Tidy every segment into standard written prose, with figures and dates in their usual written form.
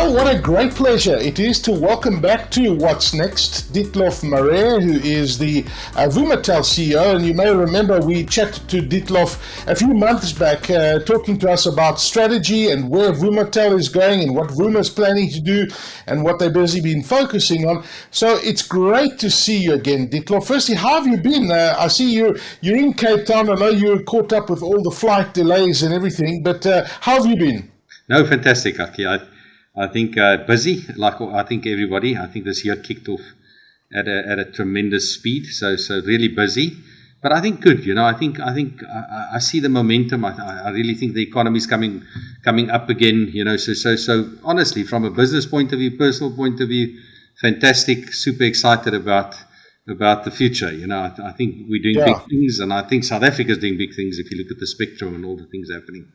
Well, what a great pleasure it is to welcome back to What's Next Dietlof Mare, who is the Vumatel CEO. And you may remember we chatted to Dietlof a few months back, talking to us about strategy and where Vumatel is going and what Vuma is planning to do and what they've busy been focusing on. So it's great to see you again, Dietlof. Firstly, how have you been? I see you're in Cape Town. I know you're caught up with all the flight delays and everything, but how have you been? No, fantastic, Aki. I think busy, like I think everybody. I think this year kicked off at a tremendous speed. So really busy, but I think good. I think I see the momentum. I really think the economy is coming up again. So honestly, from a business point of view, personal point of view, fantastic. Super excited about the future. I think we're doing big things, and I think South Africa is doing big things. If you look at the spectrum and all the things happening.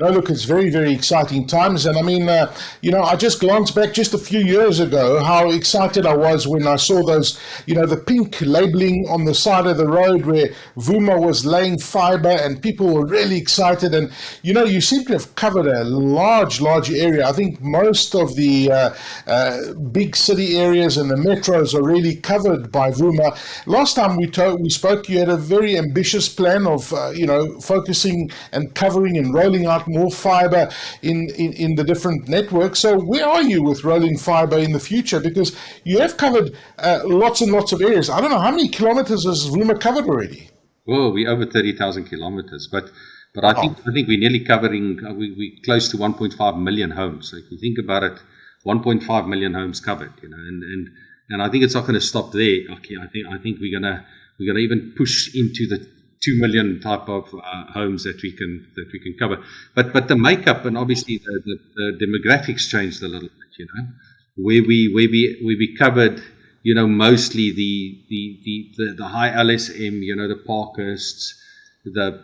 No, look, it's very, very exciting times. And I mean, I just glanced back just a few years ago, how excited I was when I saw those, the pink labeling on the side of the road where Vuma was laying fiber and people were really excited. And, you seem to have covered a large area. I think most of the big city areas and the metros are really covered by Vuma. Last time we spoke, you had a very ambitious plan of, focusing and covering and rolling out more fiber in the different networks. So where are you with rolling fiber in the future? Because you have covered lots and lots of areas. I don't know, how many kilometers has Vuma covered already? Well, we're over 30,000 kilometers, but I think we're nearly covering, we're close to 1.5 million homes. So if you think about it, 1.5 million homes covered, and I think it's not going to stop there. Okay, I think we're gonna even push into the 2 million type of homes that we can cover, but the makeup and obviously the demographics changed a little bit. Where we covered, mostly the high LSM, the Parkhursts, the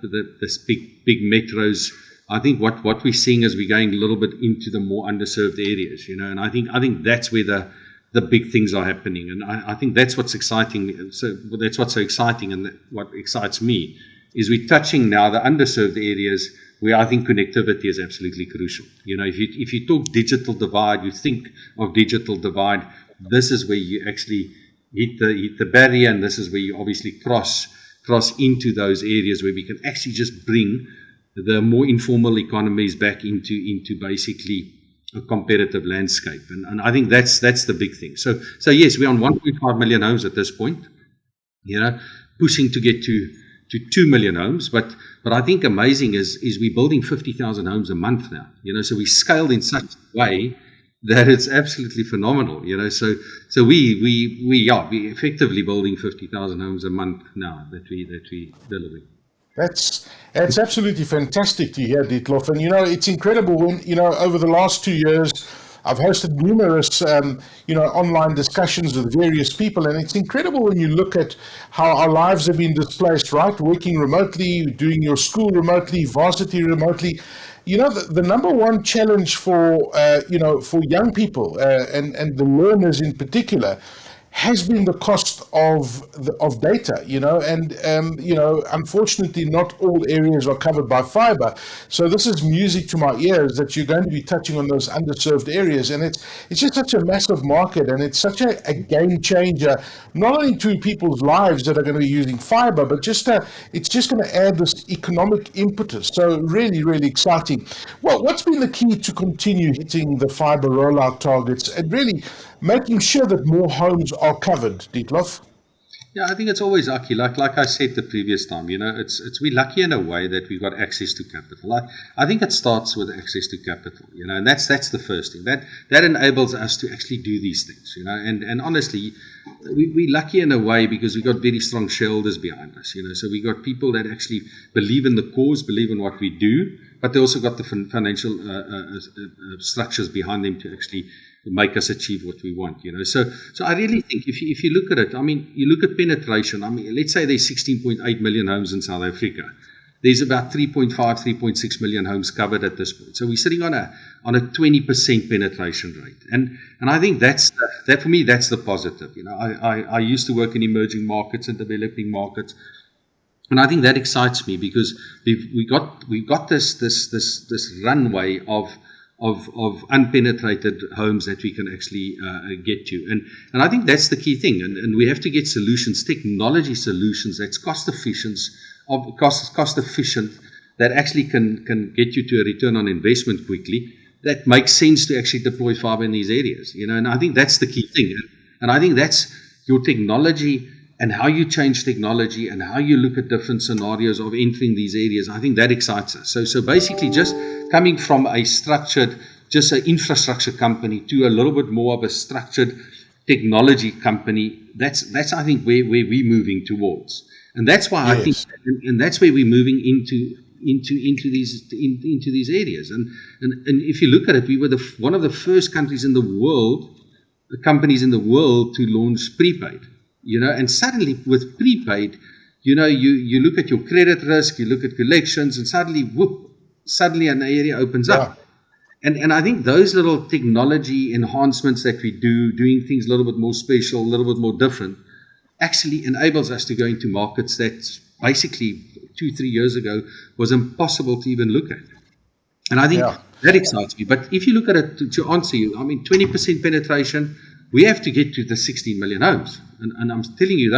big metros. I think what we're seeing is we're going a little bit into the more underserved areas, and I think that's where the big things are happening, and I think that's what's exciting. So that's what's so exciting, and what excites me is we're touching now the underserved areas where I think connectivity is absolutely crucial. If you talk digital divide, you think of digital divide. This is where you actually hit the barrier, and this is where you obviously cross into those areas where we can actually just bring the more informal economies back into basically a competitive landscape, and I think that's the big thing. So yes, we're on 1.5 million homes at this point, pushing to get to 2 million homes, but I think amazing is we're building 50,000 homes a month now, so we scaled in such a way that it's absolutely phenomenal, so we effectively building 50,000 homes a month now that we delivering. That's absolutely fantastic to hear, Dietlof. And, it's incredible when, over the last 2 years, I've hosted numerous, online discussions with various people. And it's incredible when you look at how our lives have been displaced, right? Working remotely, doing your school remotely, varsity remotely. The number one challenge for young people and the learners in particular has been the cost of data, and unfortunately not all areas are covered by fiber. So this is music to my ears that you're going to be touching on those underserved areas, and it's just such a massive market, and it's such a game changer, not only to people's lives that are going to be using fiber, but just it's just going to add this economic impetus. So really, really exciting. Well, what's been the key to continue hitting the fiber rollout targets and really making sure that more homes are covered, Dietlof? Yeah, I think it's always lucky. Like I said the previous time, it's we're lucky in a way that we've got access to capital. I think it starts with access to capital, and that's the first thing. That enables us to actually do these things, and honestly, we're lucky in a way because we've got very strong shareholders behind us, so we got people that actually believe in the cause, believe in what we do, but they also got the financial structures behind them to actually make us achieve what we want, So I really think if you look at it, I mean, you look at penetration. I mean, let's say there's 16.8 million homes in South Africa. There's about 3.6 million homes covered at this point. So we're sitting on a 20% penetration rate, and I think that for me that's the positive. I used to work in emerging markets and developing markets. And I think that excites me because we got this runway of of unpenetrated homes that we can actually get to. And I think that's the key thing. And we have to get solutions, technology solutions that's cost efficient, that actually can get you to a return on investment quickly, that makes sense to actually deploy fiber in these areas. And I think that's the key thing. And I think that's your technology and how you change technology and how you look at different scenarios of entering these areas. I think that excites us. So basically just coming from a structured, just an infrastructure company to a little bit more of a structured technology company, that's I think where we're moving towards. And that's why I think, and that's where we're moving into these areas. And if you look at it, we were one of the first countries in the world, companies in the world to launch prepaid. And suddenly with prepaid, you look at your credit risk, you look at collections, and suddenly an area opens up. And I think those little technology enhancements that we do, doing things a little bit more special, a little bit more different, actually enables us to go into markets that basically 2-3 years ago was impossible to even look at. And I think that excites me. But if you look at it, to answer you, 20% penetration, we have to get to the 16 million homes. And I'm telling you,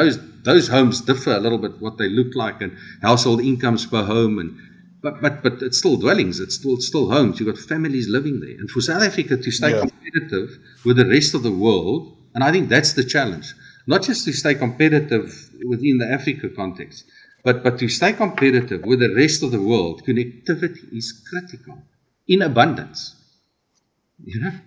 those homes differ a little bit, what they look like and household incomes per home. But it's still dwellings, it's still homes. You've got families living there. And for South Africa to stay competitive with the rest of the world, and I think that's the challenge, not just to stay competitive within the Africa context, but to stay competitive with the rest of the world. Connectivity is critical in abundance.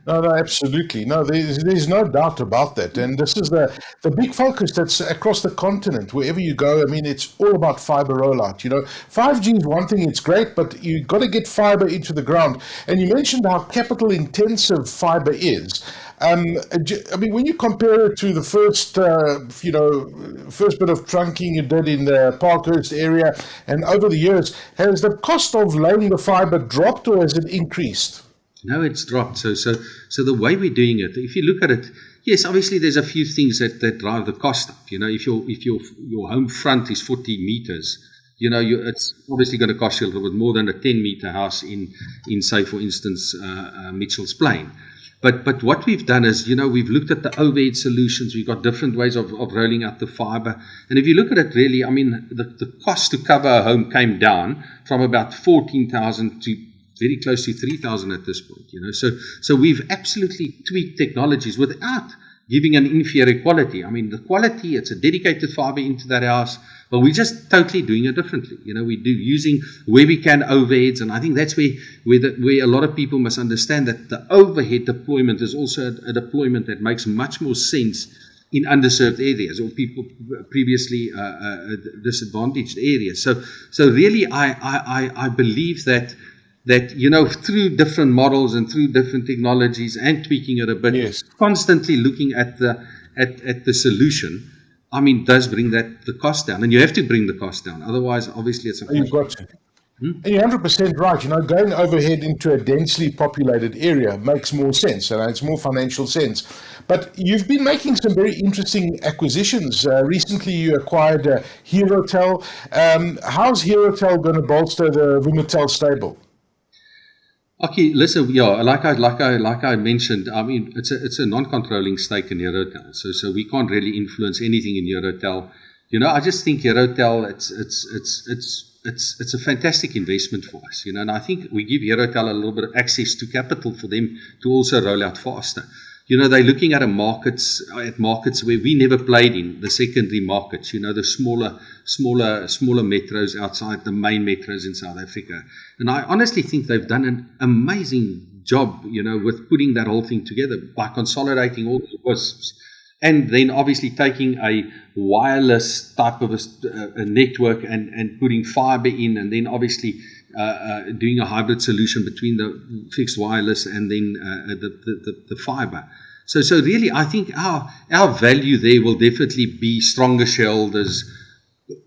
No, absolutely. No, there's no doubt about that. And this is the big focus that's across the continent. Wherever you go, it's all about fiber rollout. 5G is one thing, it's great, but you've got to get fiber into the ground. And you mentioned how capital intensive fiber is. When you compare it to the first bit of trunking you did in the Parkhurst area, and over the years, has the cost of laying the fiber dropped or has it increased? No, it's dropped. So the way we're doing it, if you look at it, yes, obviously there's a few things that drive the cost up. If your home front is 40 meters, it's obviously going to cost you a little bit more than a 10-meter house in say, for instance, Mitchell's Plain. But what we've done is, we've looked at the overhead solutions. We've got different ways of rolling out the fiber. And if you look at it really, the cost to cover a home came down from about 14,000 to very close to 3,000 at this point. So we've absolutely tweaked technologies without giving an inferior quality. The quality, it's a dedicated fiber into that house, but we're just totally doing it differently. We do using where we can overheads, and I think that's where a lot of people must understand that the overhead deployment is also a deployment that makes much more sense in underserved areas or people previously disadvantaged areas. So really, I believe that through different models and through different technologies and tweaking it a bit, constantly looking at the solution, does bring the cost down. And you have to bring the cost down. Otherwise, obviously, it's a... You've got to. And you're 100% right. Going overhead into a densely populated area makes more sense, and it's more financial sense. But you've been making some very interesting acquisitions. Recently, you acquired Herotel. How's Herotel going to bolster the Vumatel stable? Okay, listen, like I mentioned, it's a non-controlling stake in Herotel, so we can't really influence anything in Herotel. I just think Herotel, it's a fantastic investment for us, and I think we give Herotel a little bit of access to capital for them to also roll out faster. They're looking at markets where we never played in, the secondary markets, the smaller metros outside the main metros in South Africa. And I honestly think they've done an amazing job, with putting that whole thing together by consolidating all the WISPs and then obviously taking a wireless type of a network and putting fiber in, and then obviously doing a hybrid solution between the fixed wireless and then the fiber. So really, I think our value there will definitely be stronger shareholders,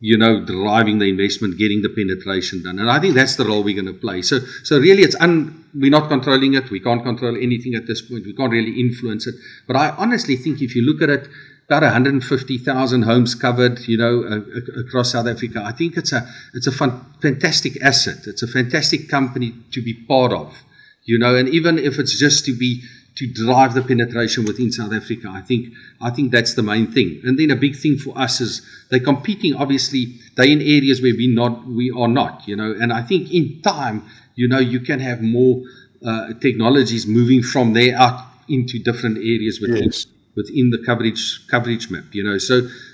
driving the investment, getting the penetration done. And I think that's the role we're going to play. So really, we're not controlling it. We can't control anything at this point. We can't really influence it. But I honestly think if you look at it, about 150,000 homes covered, across South Africa. I think it's a fantastic asset. It's a fantastic company to be part of, and even if it's just to drive the penetration within South Africa, I think that's the main thing. And then a big thing for us is they're competing, obviously, they're in areas where we are not, and I think in time, you can have more technologies moving from there out into different areas within the coverage map,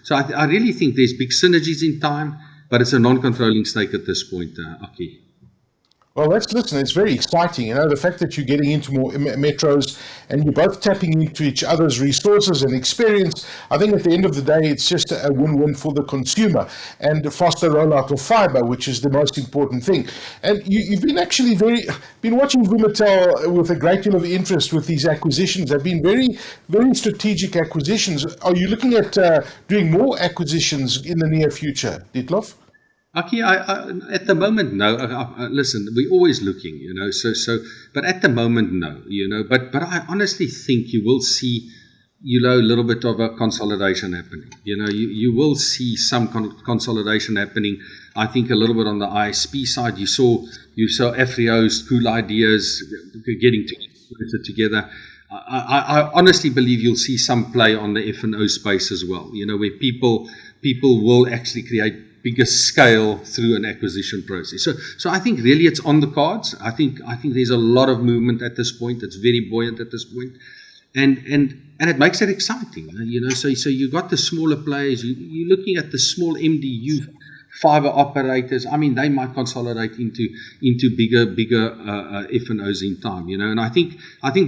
So I really think there's big synergies in time, but it's a non-controlling stake at this point, Aki. Well, it's very exciting. The fact that you're getting into more metros and you're both tapping into each other's resources and experience. I think at the end of the day, it's just a win-win for the consumer and a faster rollout of fibre, which is the most important thing. And you've been actually been watching Vumatel with a great deal of interest with these acquisitions. They've been very, very strategic acquisitions. Are you looking at doing more acquisitions in the near future, Dietlof? Aki, at the moment, no. Listen, we're always looking, but at the moment, no, But I honestly think you will see, a little bit of a consolidation happening. You will see some consolidation happening. I think a little bit on the ISP side. You saw Afrio's cool ideas getting together. I honestly believe you'll see some play on the F&O space as well. Where people will actually create bigger scale through an acquisition process. So I think really it's on the cards. I think there's a lot of movement at this point. It's very buoyant at this point, and it makes it exciting. So you got the smaller players. You're looking at the small MDU fiber operators. I mean, they might consolidate into bigger F&Os in time. And I think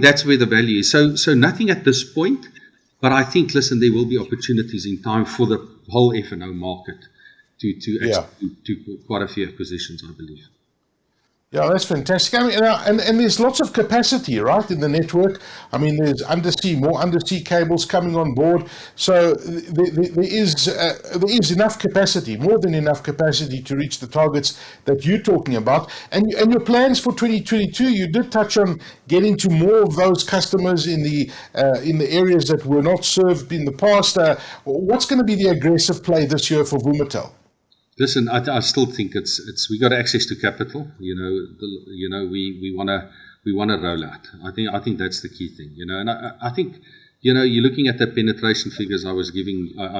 that's where the value is. So nothing at this point, but I think there will be opportunities in time for the whole F&O market. To quite a few acquisitions, I believe. Yeah, that's fantastic. I mean, and there's lots of capacity, right, in the network. I mean, there's more undersea cables coming on board. So there is enough capacity, more than enough capacity to reach the targets that you're talking about. And your plans for 2022, you did touch on getting to more of those customers in the areas that were not served in the past. What's going to be the aggressive play this year for Vumatel? Listen, I still think it's we got access to capital. We want to roll out. I think that's the key thing. And I think you're looking at the penetration figures I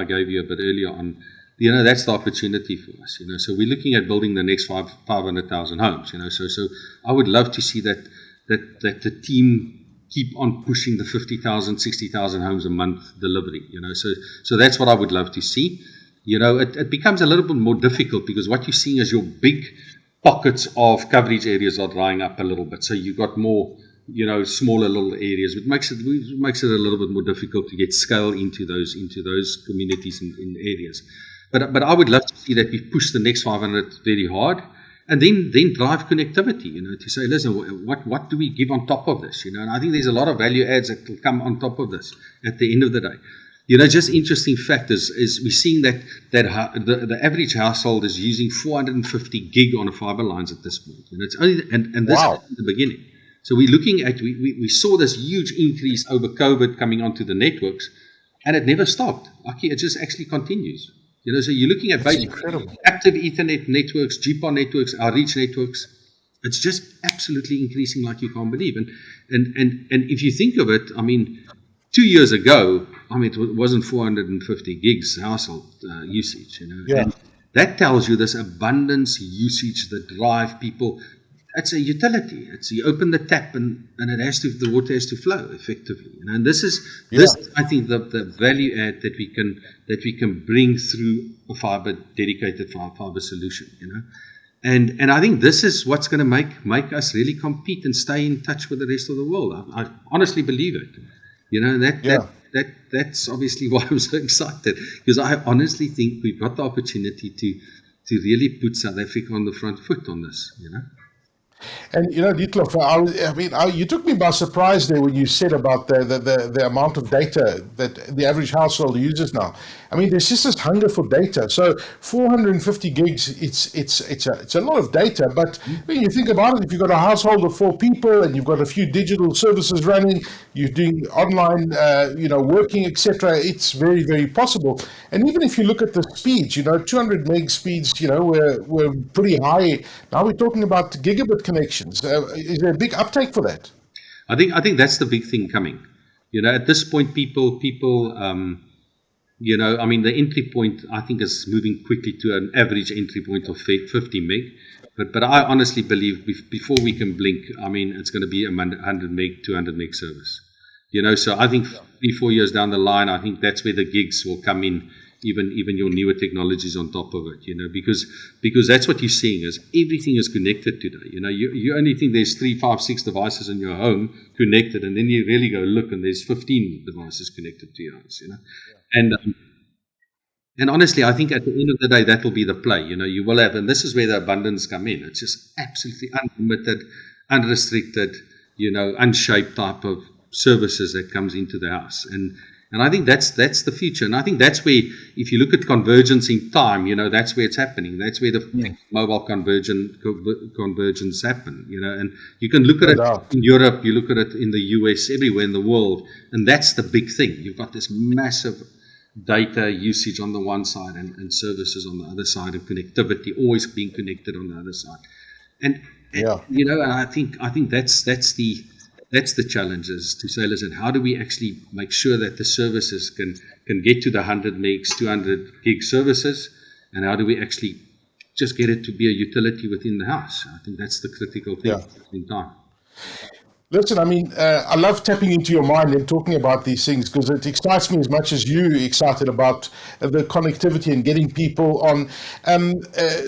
gave you a bit earlier on. That's the opportunity for us. So we're looking at building the next 500,000 homes. So I would love to see that the team keep on pushing the 50,000, 60,000 homes a month delivery. So that's what I would love to see. It becomes a little bit more difficult because what you're seeing is your big pockets of coverage areas are drying up a little bit. So you've got more, smaller little areas, which makes it a little bit more difficult to get scale into those communities in areas. But I would love to see that we push the next 500 very hard, and then drive connectivity. To say, listen, what do we give on top of this? And I think there's a lot of value adds that will come on top of this at the end of the day. Just interesting fact is we're seeing that the average household is using 450 gig on a fiber lines at this point. It's only and this is the beginning. So we're looking at we saw this huge increase over COVID coming onto the networks, and it never stopped. It just actually continues. So you're looking at basically active Ethernet networks, GPON networks, outreach networks. It's just absolutely increasing like you can't believe. And if you think of it, I mean, 2 years ago, it wasn't 450 gigs household usage, Yeah. And that tells you this abundance usage that drive people. It's a utility. It's you open the tap and the water has to flow effectively. And this I think the value add that we can bring through a dedicated fiber solution. And I think this is what's going to make us really compete and stay in touch with the rest of the world. I honestly believe it. That's obviously why I'm so excited, because I honestly think we've got the opportunity to really put South Africa on the front foot on this. And Dietlof, you took me by surprise there when you said about the amount of data that the average household uses now. I mean, there's just this hunger for data. So 450 gigs, it's a lot of data. But when you think about it, if you've got a household of 4 people and you've got a few digital services running, you're doing online, working, etc., it's very, very possible. And even if you look at the speeds, 200 meg speeds, were pretty high. Now we're talking about gigabit connections. Is there a big uptake for that? I think that's the big thing coming. At this point, people, I mean, the entry point, I think, is moving quickly to an average entry point of 50 meg. But I honestly believe before we can blink, I mean, it's going to be a 100 meg, 200 meg service. So I think 3-4 years down the line, I think that's where the gigs will come in, even your newer technologies on top of it, because that's what you're seeing is everything is connected today. You only think there's 3, 5, 6 devices in your home connected, and then you really go look and there's 15 devices connected to your house, And honestly, I think at the end of the day, that will be the play. You will have, and this is where the abundance come in. It's just absolutely unlimited, unrestricted, unshaped type of services that comes into the house. And I think that's the future. And I think that's where, if you look at convergence in time, that's where it's happening. That's where the mobile convergence happen, And you can look at it in Europe, you look at it in the US, everywhere in the world. And that's the big thing. You've got this massive data usage on the one side and services on the other side, and connectivity always being connected on the other side. And I think that's the challenge, is to say, listen, how do we actually make sure that the services can get to the 100 megs, 200 gig services, and how do we actually just get it to be a utility within the house? I think that's the critical thing in time. Listen, I mean, I love tapping into your mind and talking about these things, because it excites me as much as you excited about the connectivity and getting people on.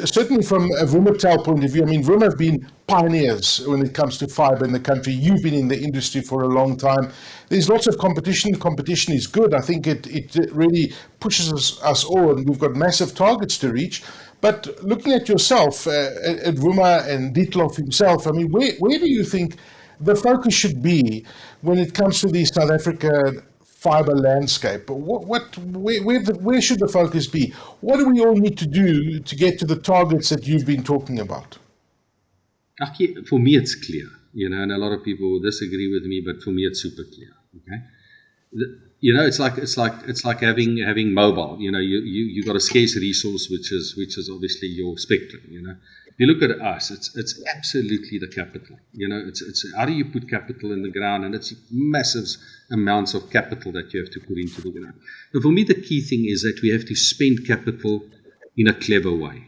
Certainly from a Vumatel point of view, I mean, Vuma have been pioneers when it comes to fiber in the country. You've been in the industry for a long time. There's lots of competition. Competition is good. I think it really pushes us all, and we've got massive targets to reach. But looking at yourself, at Vuma and Dietlof himself, I mean, where do you think the focus should be when it comes to the South Africa fiber landscape? Where should the focus be? What do we all need to do to get to the targets that you've been talking about? For me, it's clear, and a lot of people will disagree with me, but for me, it's super clear. Okay, it's like having mobile. You got a scarce resource, which is obviously your spectrum. If you look at us, it's absolutely the capital. It's how do you put capital in the ground, and it's massive amounts of capital that you have to put into the ground. But for me, the key thing is that we have to spend capital in a clever way.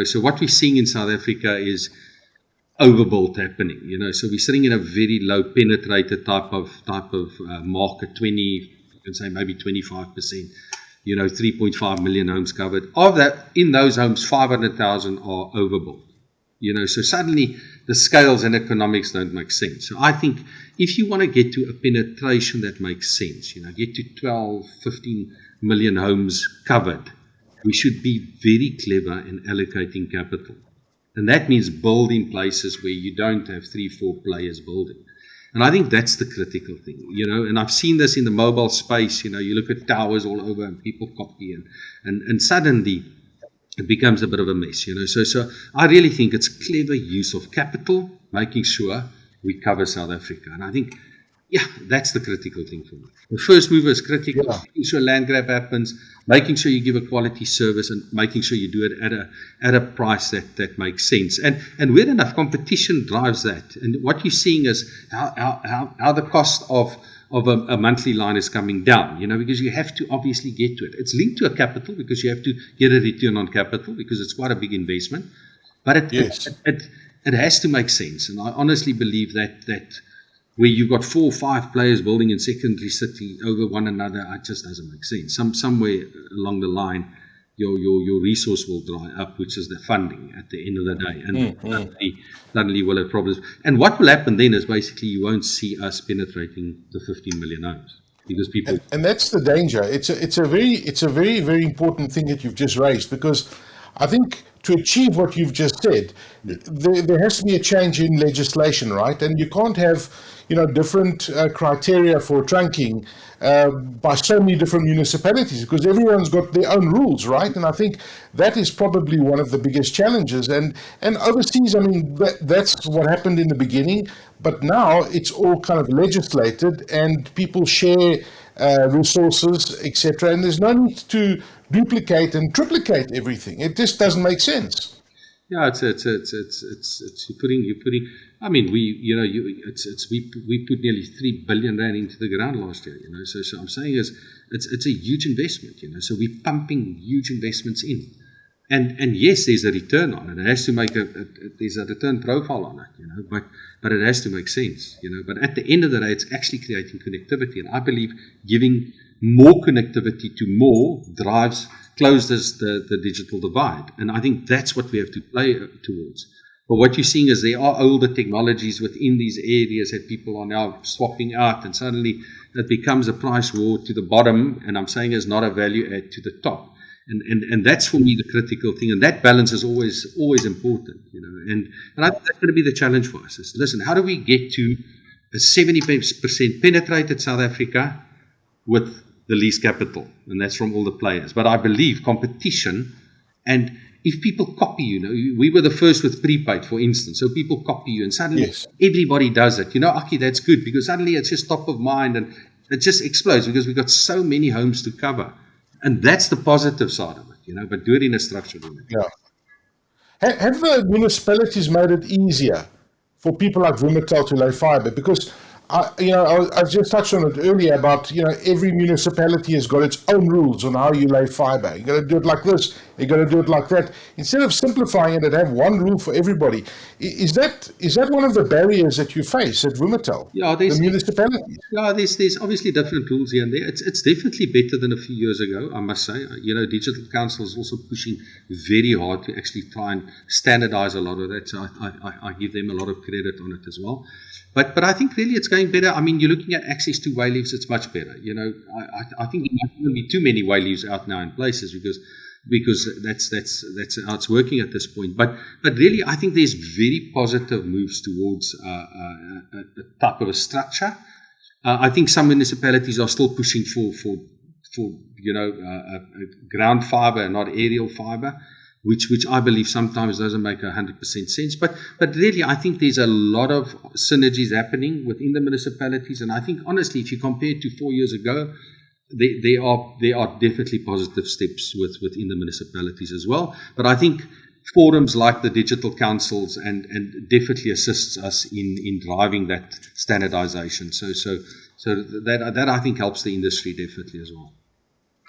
So what we're seeing in South Africa is overbuild happening. So we're sitting in a very low penetrated type of market, 20, you can say maybe 25%. 3.5 million homes covered. Of that, in those homes, 500,000 are overbuilt. So suddenly the scales and economics don't make sense. So I think if you want to get to a penetration that makes sense, get to 12, 15 million homes covered, we should be very clever in allocating capital. And that means building places where you don't have 3-4 players building. And I think that's the critical thing, and I've seen this in the mobile space. You look at towers all over and people copy and suddenly it becomes a bit of a mess, So I really think it's clever use of capital, making sure we cover South Africa. And I think, that's the critical thing for me. The first mover is critical, making sure land grab happens, making sure you give a quality service, and making sure you do it at a price that makes sense. And where enough competition drives that. And what you're seeing is how the cost of a monthly line is coming down, because you have to obviously get to it. It's linked to a capital, because you have to get a return on capital, because it's quite a big investment. But it has to make sense. And I honestly believe that where you've got 4 or 5 players building in secondary city over one another, it just doesn't make sense. Somewhere along the line, your resource will dry up, which is the funding at the end of the day, and suddenly we'll have problems. And what will happen then is basically you won't see us penetrating the 15 million homes, because people. And that's the danger. It's a very very important thing that you've just raised, because I think to achieve what you've just said, there has to be a change in legislation, right? And you can't have, different criteria for trunking by so many different municipalities, because everyone's got their own rules, right? And I think that is probably one of the biggest challenges. And overseas, I mean, that's what happened in the beginning, but now it's all kind of legislated and people share resources, etc. And there's no need to duplicate and triplicate everything. It just doesn't make sense. Yeah, it's you're putting. I mean, we put nearly 3 billion rand into the ground last year. So I'm saying it's a huge investment. So we're pumping huge investments in, and yes, there's a return on it. It has to make there's a return profile on it. But it has to make sense. But at the end of the day, it's actually creating connectivity, and I believe giving more connectivity to more closes the digital divide. And I think that's what we have to play towards. But what you're seeing is there are older technologies within these areas that people are now swapping out, and suddenly it becomes a price war to the bottom, and I'm saying is not a value add to the top. And that's for me the critical thing, and that balance is always important, And I think that's going to be the challenge for us. Is, listen, how do we get to a 70% penetrated South Africa with the least capital? And that's from all the players. But I believe competition, and if people copy you, we were the first with prepaid, for instance. So people copy you, and suddenly everybody does it. Aki, that's good, because suddenly it's just top of mind, and it just explodes because we've got so many homes to cover. And that's the positive side of it, but do it in a structured way. Yeah. Have the municipalities made it easier for people like Vumatel to lay fibre? Because I just touched on it earlier about, every municipality has got its own rules on how you lay fibre. You got to do it like this, you got to do it like that. Instead of simplifying it and have one rule for everybody, is that one of the barriers that you face at Vumatel? Yeah, the municipalities. Yeah, there's obviously different rules here and there. It's definitely better than a few years ago, I must say. Digital Council is also pushing very hard to actually try and standardize a lot of that. So I give them a lot of credit on it as well. But I think really it's going better. I mean, you're looking at access to wayleaves, it's much better. I think there might even be too many wayleaves out now in places because that's how it's working at this point. But really, I think there's very positive moves towards a type of a structure. I think some municipalities are still pushing for ground fibre and not aerial fibre, which I believe sometimes doesn't make 100% sense. But really, I think there's a lot of synergies happening within the municipalities. And I think, honestly, if you compare to 4 years ago, there are definitely positive steps within the municipalities as well. But I think forums like the digital councils and definitely assists us in driving that standardization. So that I think helps the industry definitely as well.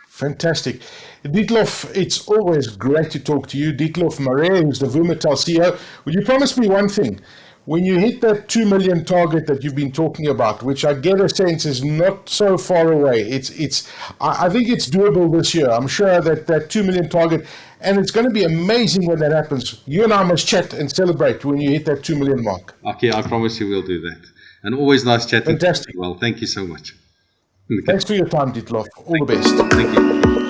Fantastic. Dietlof, it's always great to talk to you. Dietlof Mare, who's the Vumatel CEO. Will you promise me one thing? When you hit that 2 million target that you've been talking about, which I get a sense is not so far away, I think it's doable this year. I'm sure that 2 million target, and it's going to be amazing when that happens. You and I must chat and celebrate when you hit that 2 million mark. Okay, I promise you we'll do that. And always nice chatting. Fantastic. Well, thank you so much. Okay. Thanks for your time, Dietlof. All the best. Thank you.